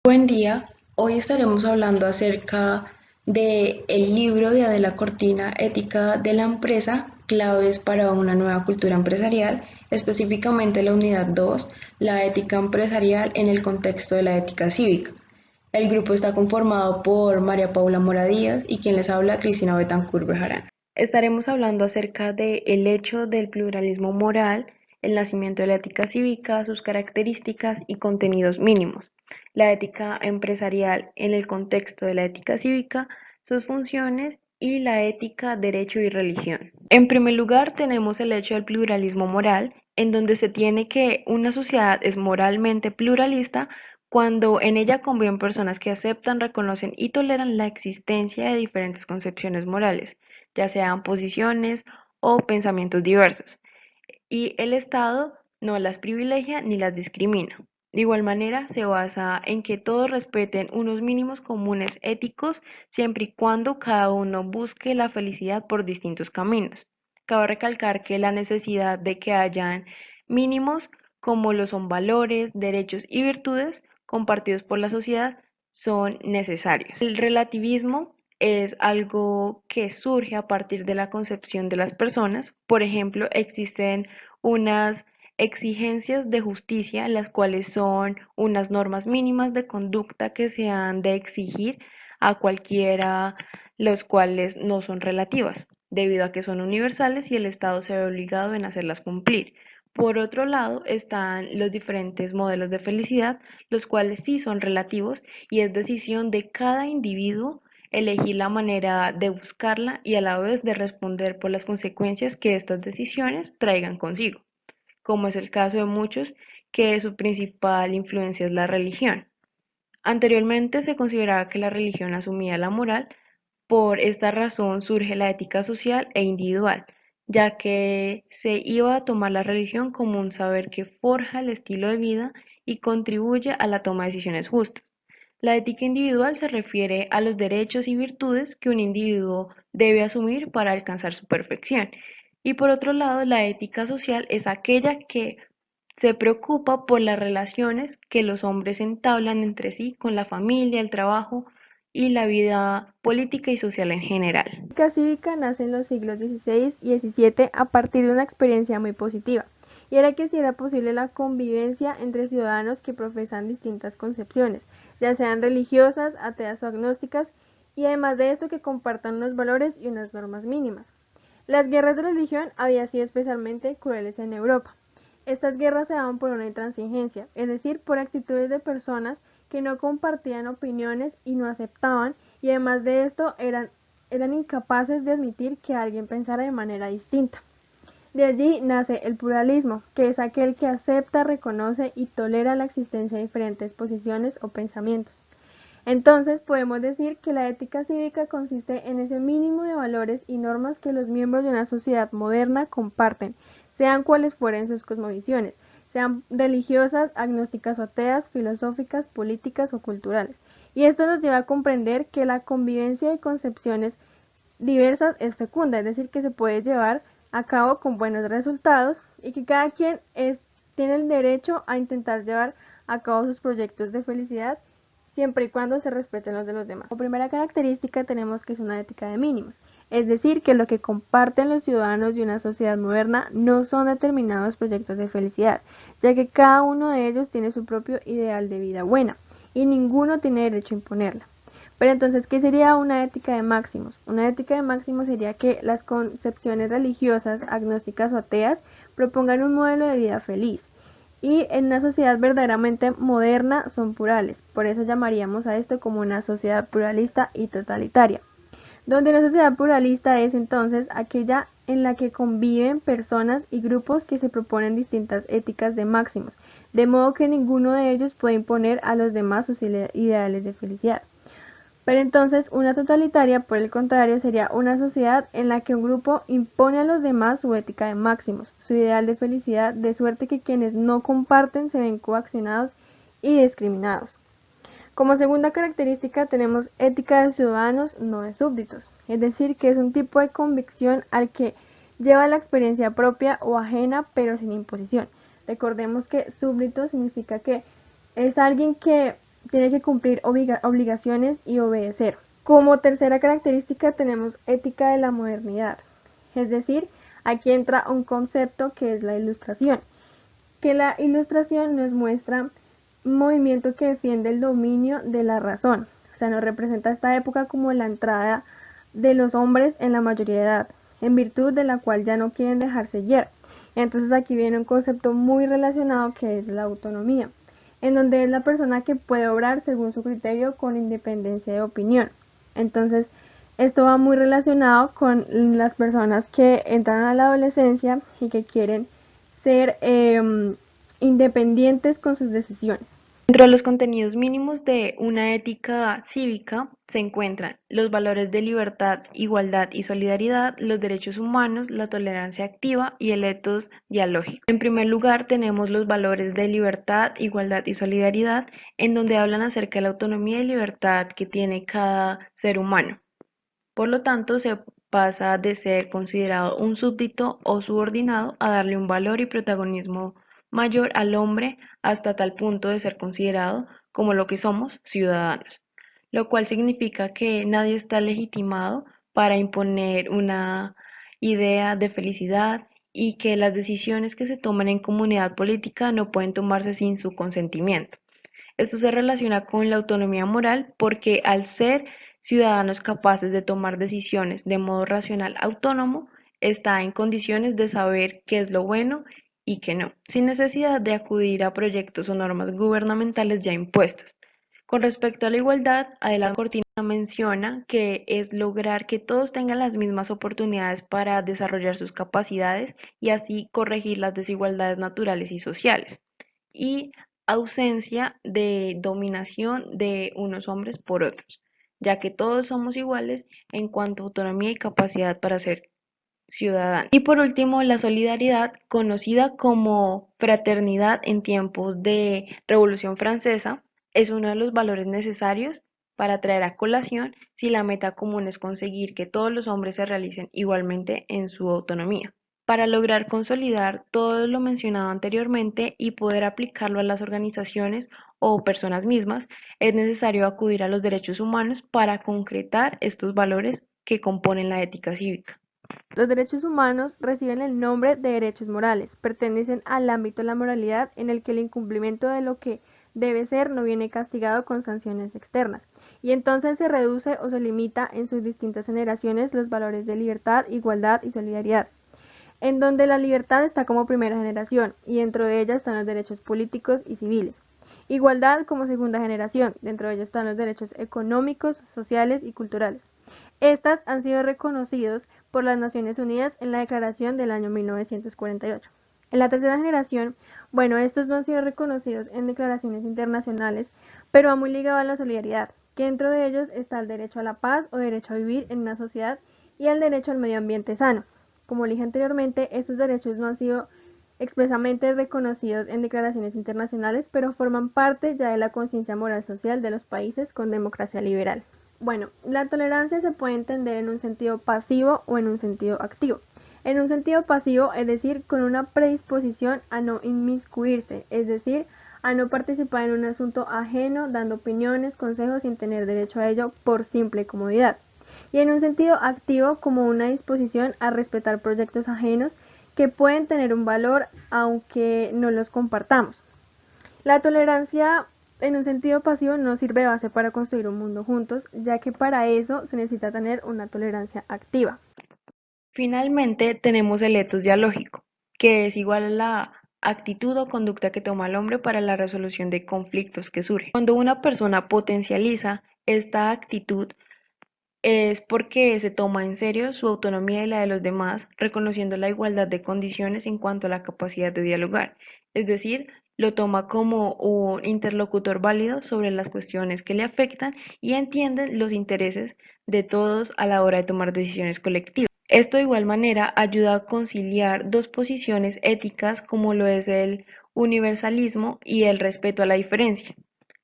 Buen día, hoy estaremos hablando acerca de el libro de Adela Cortina, Ética de la empresa, claves para una nueva cultura empresarial, específicamente la unidad 2, la ética empresarial en el contexto de la ética cívica. El grupo está conformado por María Paula Mora Díaz y quien les habla, Cristina Betancur Bejarano. Estaremos hablando acerca del hecho del pluralismo moral, el nacimiento de la ética cívica, sus características y contenidos mínimos, la ética empresarial en el contexto de la ética cívica, sus funciones y la ética, derecho y religión. En primer lugar, tenemos el hecho del pluralismo moral, en donde se tiene que una sociedad es moralmente pluralista cuando en ella conviven personas que aceptan, reconocen y toleran la existencia de diferentes concepciones morales, ya sean posiciones o pensamientos diversos, y el Estado no las privilegia ni las discrimina. De igual manera, se basa en que todos respeten unos mínimos comunes éticos siempre y cuando cada uno busque la felicidad por distintos caminos. Cabe recalcar que la necesidad de que hayan mínimos como lo son valores, derechos y virtudes compartidos por la sociedad son necesarios. El relativismo es algo que surge a partir de la concepción de las personas. Por ejemplo, existen unas exigencias de justicia, las cuales son unas normas mínimas de conducta que se han de exigir a cualquiera, los cuales no son relativas, debido a que son universales y el Estado se ve obligado en hacerlas cumplir. Por otro lado, están los diferentes modelos de felicidad, los cuales sí son relativos y es decisión de cada individuo elegir la manera de buscarla y a la vez de responder por las consecuencias que estas decisiones traigan consigo, como es el caso de muchos que su principal influencia es la religión. Anteriormente se consideraba que la religión asumía la moral, por esta razón surge la ética social e individual, ya que se iba a tomar la religión como un saber que forja el estilo de vida y contribuye a la toma de decisiones justas. La ética individual se refiere a los derechos y virtudes que un individuo debe asumir para alcanzar su perfección. Y por otro lado, la ética social es aquella que se preocupa por las relaciones que los hombres entablan entre sí con la familia, el trabajo y la vida política y social en general. La ética cívica nace en los siglos XVI y XVII a partir de una experiencia muy positiva, y era que si era posible la convivencia entre ciudadanos que profesan distintas concepciones, ya sean religiosas, ateas o agnósticas, y además de esto que compartan unos valores y unas normas mínimas. Las guerras de religión habían sido especialmente crueles en Europa. Estas guerras se daban por una intransigencia, es decir, por actitudes de personas que no compartían opiniones y no aceptaban, y además de esto eran incapaces de admitir que alguien pensara de manera distinta. De allí nace el pluralismo, que es aquel que acepta, reconoce y tolera la existencia de diferentes posiciones o pensamientos. Entonces, podemos decir que la ética cívica consiste en ese mínimo de valores y normas que los miembros de una sociedad moderna comparten, sean cuales fueren sus cosmovisiones, sean religiosas, agnósticas o ateas, filosóficas, políticas o culturales. Y esto nos lleva a comprender que la convivencia de concepciones diversas es fecunda, es decir, que se puede llevar a cabo con buenos resultados y que cada quien tiene el derecho a intentar llevar a cabo sus proyectos de felicidad siempre y cuando se respeten los de los demás. Como primera característica tenemos que es una ética de mínimos, es decir, que lo que comparten los ciudadanos de una sociedad moderna no son determinados proyectos de felicidad, ya que cada uno de ellos tiene su propio ideal de vida buena y ninguno tiene derecho a imponerla. Pero entonces, ¿qué sería una ética de máximos? Una ética de máximos sería que las concepciones religiosas, agnósticas o ateas propongan un modelo de vida feliz, y en una sociedad verdaderamente moderna son plurales. Por eso llamaríamos a esto como una sociedad pluralista y totalitaria. Donde una sociedad pluralista es entonces aquella en la que conviven personas y grupos que se proponen distintas éticas de máximos, de modo que ninguno de ellos puede imponer a los demás sus ideales de felicidad. Pero entonces una totalitaria, por el contrario, sería una sociedad en la que un grupo impone a los demás su ética de máximos, su ideal de felicidad, de suerte que quienes no comparten se ven coaccionados y discriminados. Como segunda característica tenemos ética de ciudadanos, no de súbditos, es decir, que es un tipo de convicción al que lleva la experiencia propia o ajena, pero sin imposición. Recordemos que súbdito significa que es alguien que tiene que cumplir obligaciones y obedecer. Como tercera característica tenemos ética de la modernidad, es decir, aquí entra un concepto que es la ilustración, que la ilustración nos muestra un movimiento que defiende el dominio de la razón, o sea, nos representa esta época como la entrada de los hombres en la mayoría de edad, en virtud de la cual ya no quieren dejarse guiar. Entonces aquí viene un concepto muy relacionado que es la autonomía, en donde es la persona que puede obrar según su criterio con independencia de opinión. Entonces, esto va muy relacionado con las personas que entran a la adolescencia y que quieren ser independientes con sus decisiones. Dentro de los contenidos mínimos de una ética cívica se encuentran los valores de libertad, igualdad y solidaridad, los derechos humanos, la tolerancia activa y el ethos dialógico. En primer lugar, tenemos los valores de libertad, igualdad y solidaridad, en donde hablan acerca de la autonomía y libertad que tiene cada ser humano. Por lo tanto, se pasa de ser considerado un súbdito o subordinado a darle un valor y protagonismo mayor al hombre hasta tal punto de ser considerado como lo que somos, ciudadanos, lo cual significa que nadie está legitimado para imponer una idea de felicidad y que las decisiones que se toman en comunidad política no pueden tomarse sin su consentimiento. Esto se relaciona con la autonomía moral porque al ser ciudadanos capaces de tomar decisiones de modo racional autónomo, está en condiciones de saber qué es lo bueno y qué no, sin necesidad de acudir a proyectos o normas gubernamentales ya impuestas. Con respecto a la igualdad, Adela Cortina menciona que es lograr que todos tengan las mismas oportunidades para desarrollar sus capacidades y así corregir las desigualdades naturales y sociales. Y ausencia de dominación de unos hombres por otros, ya que todos somos iguales en cuanto a autonomía y capacidad para ser ciudadanos. Y por último, la solidaridad, conocida como fraternidad en tiempos de Revolución Francesa, es uno de los valores necesarios para traer a colación si la meta común es conseguir que todos los hombres se realicen igualmente en su autonomía. Para lograr consolidar todo lo mencionado anteriormente y poder aplicarlo a las organizaciones o personas mismas, es necesario acudir a los derechos humanos para concretar estos valores que componen la ética cívica. Los derechos humanos reciben el nombre de derechos morales, pertenecen al ámbito de la moralidad en el que el incumplimiento de lo que debe ser no viene castigado con sanciones externas, y entonces se reduce o se limita en sus distintas generaciones los valores de libertad, igualdad y solidaridad, en donde la libertad está como primera generación, y dentro de ella están los derechos políticos y civiles. Igualdad como segunda generación, dentro de ellos están los derechos económicos, sociales y culturales. Estas han sido reconocidos por las Naciones Unidas en la Declaración del año 1948. En la tercera generación, bueno, estos no han sido reconocidos en declaraciones internacionales, pero va muy ligado a la solidaridad, que dentro de ellos está el derecho a la paz o derecho a vivir en una sociedad y el derecho al medio ambiente sano. Como dije anteriormente, estos derechos no han sido expresamente reconocidos en declaraciones internacionales, pero forman parte ya de la conciencia moral social de los países con democracia liberal. Bueno, la tolerancia se puede entender en un sentido pasivo o en un sentido activo. En un sentido pasivo, es decir, con una predisposición a no inmiscuirse, es decir, a no participar en un asunto ajeno, dando opiniones, consejos sin tener derecho a ello por simple comodidad. Y en un sentido activo, como una disposición a respetar proyectos ajenos que pueden tener un valor aunque no los compartamos. La tolerancia en un sentido pasivo no sirve de base para construir un mundo juntos, ya que para eso se necesita tener una tolerancia activa. Finalmente, tenemos el etos dialógico, que es igual a la actitud o conducta que toma el hombre para la resolución de conflictos que surgen. Cuando una persona potencializa esta actitud, es porque se toma en serio su autonomía y la de los demás, reconociendo la igualdad de condiciones en cuanto a la capacidad de dialogar, es decir, lo toma como un interlocutor válido sobre las cuestiones que le afectan y entiende los intereses de todos a la hora de tomar decisiones colectivas. Esto de igual manera ayuda a conciliar dos posiciones éticas como lo es el universalismo y el respeto a la diferencia.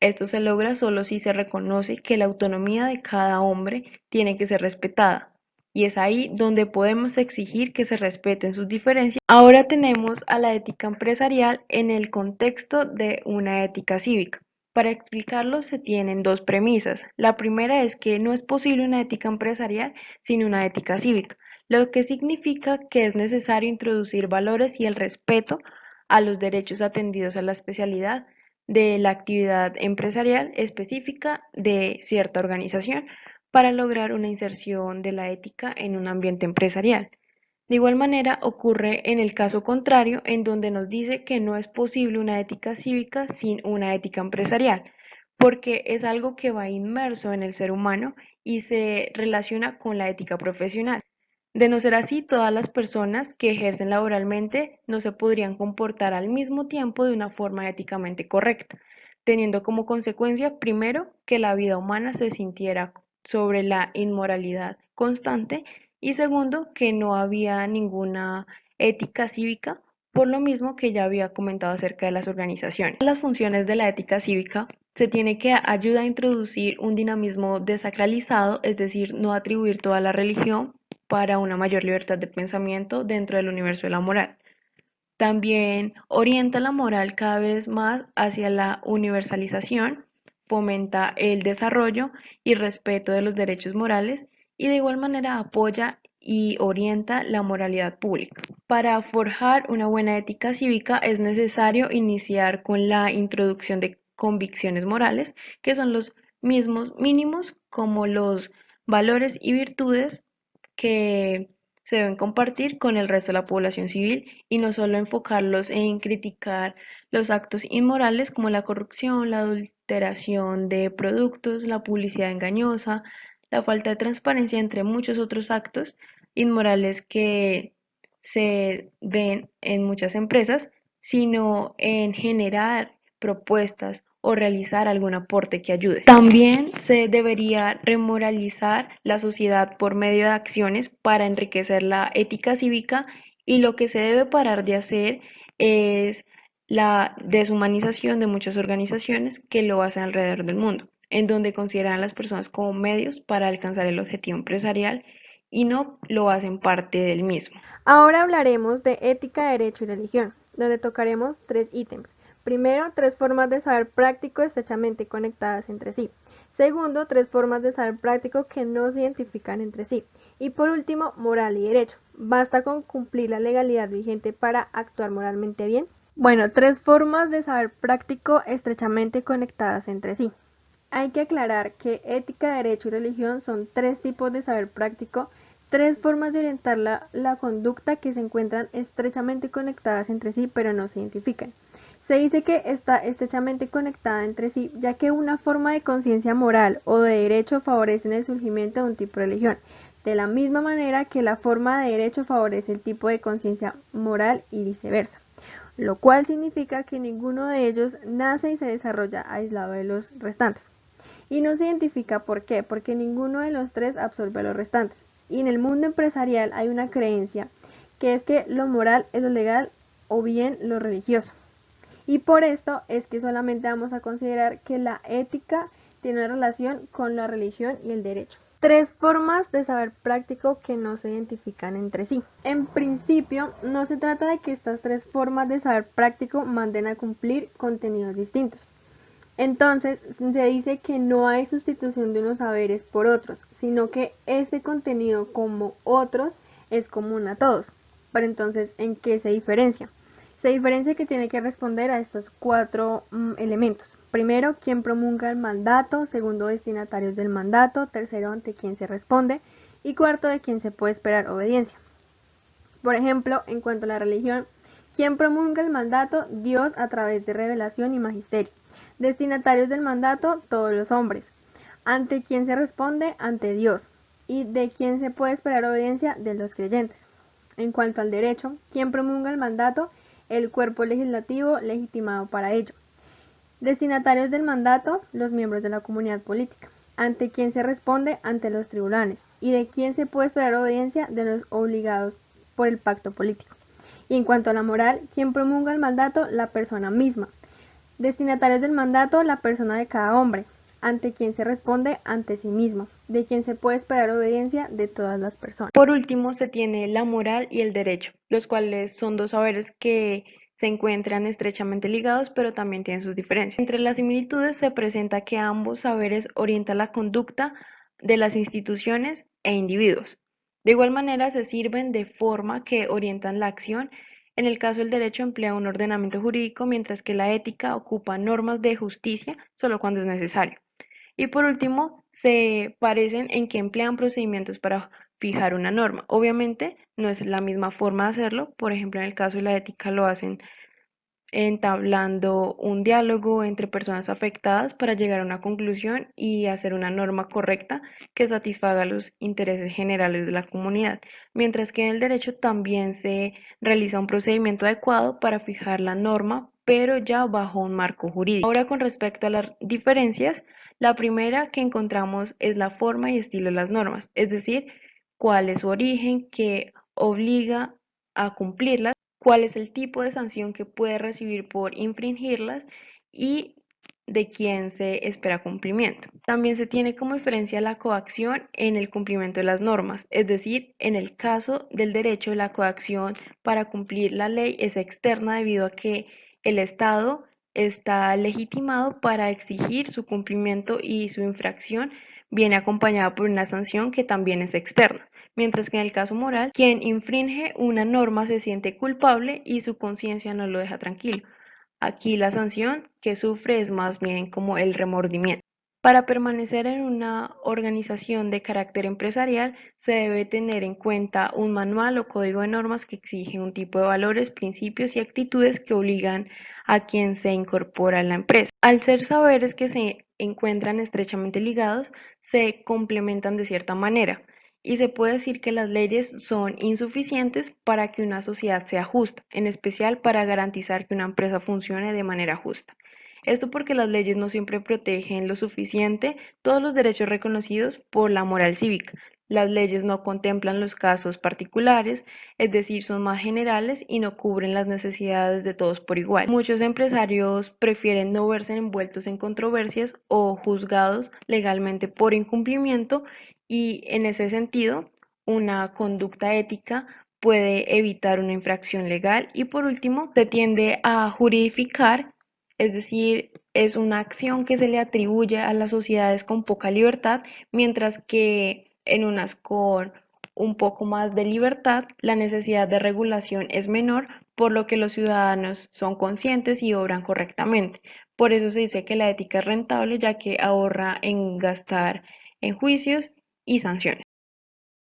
Esto se logra solo si se reconoce que la autonomía de cada hombre tiene que ser respetada, y es ahí donde podemos exigir que se respeten sus diferencias. Ahora tenemos a la ética empresarial en el contexto de una ética cívica. Para explicarlo se tienen dos premisas. La primera es que no es posible una ética empresarial sin una ética cívica, lo que significa que es necesario introducir valores y el respeto a los derechos atendidos a la especialidad de la actividad empresarial específica de cierta organización para lograr una inserción de la ética en un ambiente empresarial. De igual manera, ocurre en el caso contrario, en donde nos dice que no es posible una ética cívica sin una ética empresarial, porque es algo que va inmerso en el ser humano y se relaciona con la ética profesional. De no ser así, todas las personas que ejercen laboralmente no se podrían comportar al mismo tiempo de una forma éticamente correcta, teniendo como consecuencia, primero, que la vida humana se sintiera sobre la inmoralidad constante y segundo, que no había ninguna ética cívica, por lo mismo que ya había comentado acerca de las organizaciones. Las funciones de la ética cívica se tiene que ayudar a introducir un dinamismo desacralizado, es decir, no atribuir toda la religión para una mayor libertad de pensamiento dentro del universo de la moral. También orienta la moral cada vez más hacia la universalización, fomenta el desarrollo y respeto de los derechos morales y de igual manera apoya y orienta la moralidad pública. Para forjar una buena ética cívica es necesario iniciar con la introducción de convicciones morales, que son los mismos mínimos como los valores y virtudes que se deben compartir con el resto de la población civil y no solo enfocarlos en criticar los actos inmorales como la corrupción, la adulteración de productos, la publicidad engañosa, la falta de transparencia, entre muchos otros actos inmorales que se ven en muchas empresas, sino en generar propuestas o realizar algún aporte que ayude. También se debería remoralizar la sociedad por medio de acciones para enriquecer la ética cívica y lo que se debe parar de hacer es la deshumanización de muchas organizaciones que lo hacen alrededor del mundo, en donde consideran a las personas como medios para alcanzar el objetivo empresarial y no lo hacen parte del mismo. Ahora hablaremos de ética, derecho y religión, donde tocaremos tres ítems. Primero, tres formas de saber práctico estrechamente conectadas entre sí. Segundo, tres formas de saber práctico que no se identifican entre sí. Y por último, moral y derecho. ¿Basta con cumplir la legalidad vigente para actuar moralmente bien? Bueno, tres formas de saber práctico estrechamente conectadas entre sí. Hay que aclarar que ética, derecho y religión son tres tipos de saber práctico, tres formas de orientar la conducta que se encuentran estrechamente conectadas entre sí, pero no se identifican. Se dice que está estrechamente conectada entre sí, ya que una forma de conciencia moral o de derecho favorecen el surgimiento de un tipo de religión, de la misma manera que la forma de derecho favorece el tipo de conciencia moral y viceversa, lo cual significa que ninguno de ellos nace y se desarrolla aislado de los restantes. Y no se identifica por qué, porque ninguno de los tres absorbe a los restantes. Y en el mundo empresarial hay una creencia que es que lo moral es lo legal o bien lo religioso. Y por esto es que solamente vamos a considerar que la ética tiene una relación con la religión y el derecho. Tres formas de saber práctico que no se identifican entre sí. En principio, no se trata de que estas tres formas de saber práctico manden a cumplir contenidos distintos. Entonces, se dice que no hay sustitución de unos saberes por otros, sino que ese contenido como otros es común a todos. Pero entonces, ¿en qué se diferencia? Se diferencia que tiene que responder a estos cuatro elementos. Primero, quién promulga el mandato. Segundo, destinatarios del mandato. Tercero, ante quién se responde. Y cuarto, de quién se puede esperar obediencia. Por ejemplo, en cuanto a la religión, ¿quién promulga el mandato? Dios a través de revelación y magisterio. Destinatarios del mandato, todos los hombres. ¿Ante quién se responde? Ante Dios. ¿Y de quién se puede esperar obediencia? De los creyentes. En cuanto al derecho, ¿quién promulga el mandato? El cuerpo legislativo legitimado para ello. Destinatarios del mandato, los miembros de la comunidad política. ¿Ante quién se responde? Ante los tribunales. ¿Y de quién se puede esperar obediencia? De los obligados por el pacto político. Y en cuanto a la moral, ¿quién promulga el mandato? La persona misma. Destinatarios del mandato, la persona de cada hombre. ¿Ante quién se responde? Ante sí mismo. ¿De quién se puede esperar obediencia? De todas las personas. Por último, se tiene la moral y el derecho, los cuales son dos saberes que se encuentran estrechamente ligados, pero también tienen sus diferencias. Entre las similitudes se presenta que ambos saberes orientan la conducta de las instituciones e individuos. De igual manera, se sirven de forma que orientan la acción. En el caso del derecho emplea un ordenamiento jurídico, mientras que la ética ocupa normas de justicia solo cuando es necesario. Y por último, se parecen en que emplean procedimientos para fijar una norma. Obviamente no es la misma forma de hacerlo. Por ejemplo, en el caso de la ética lo hacen entablando un diálogo entre personas afectadas para llegar a una conclusión y hacer una norma correcta que satisfaga los intereses generales de la comunidad, mientras que en el derecho también se realiza un procedimiento adecuado para fijar la norma, pero ya bajo un marco jurídico. Ahora, con respecto a las diferencias, la primera que encontramos es la forma y estilo de las normas, es decir, cuál es su origen, que obliga a cumplirlas, cuál es el tipo de sanción que puede recibir por infringirlas y de quién se espera cumplimiento. También se tiene como diferencia la coacción en el cumplimiento de las normas, es decir, en el caso del derecho, la coacción para cumplir la ley es externa debido a que el Estado está legitimado para exigir su cumplimiento y su infracción viene acompañada por una sanción que también es externa. Mientras que en el caso moral, quien infringe una norma se siente culpable y su conciencia no lo deja tranquilo. Aquí la sanción que sufre es más bien como el remordimiento. Para permanecer en una organización de carácter empresarial, se debe tener en cuenta un manual o código de normas que exige un tipo de valores, principios y actitudes que obligan a quien se incorpora a la empresa. Al ser saberes que se encuentran estrechamente ligados, se complementan de cierta manera y se puede decir que las leyes son insuficientes para que una sociedad sea justa, en especial para garantizar que una empresa funcione de manera justa. Esto porque las leyes no siempre protegen lo suficiente todos los derechos reconocidos por la moral cívica. Las leyes no contemplan los casos particulares, es decir, son más generales y no cubren las necesidades de todos por igual. Muchos empresarios prefieren no verse envueltos en controversias o juzgados legalmente por incumplimiento y en ese sentido, una conducta ética puede evitar una infracción legal y por último, se tiende a juridificar, es decir, es una acción que se le atribuye a las sociedades con poca libertad, mientras que en unas con un poco más de libertad, la necesidad de regulación es menor, por lo que los ciudadanos son conscientes y obran correctamente. Por eso se dice que la ética es rentable, ya que ahorra en gastar en juicios y sanciones.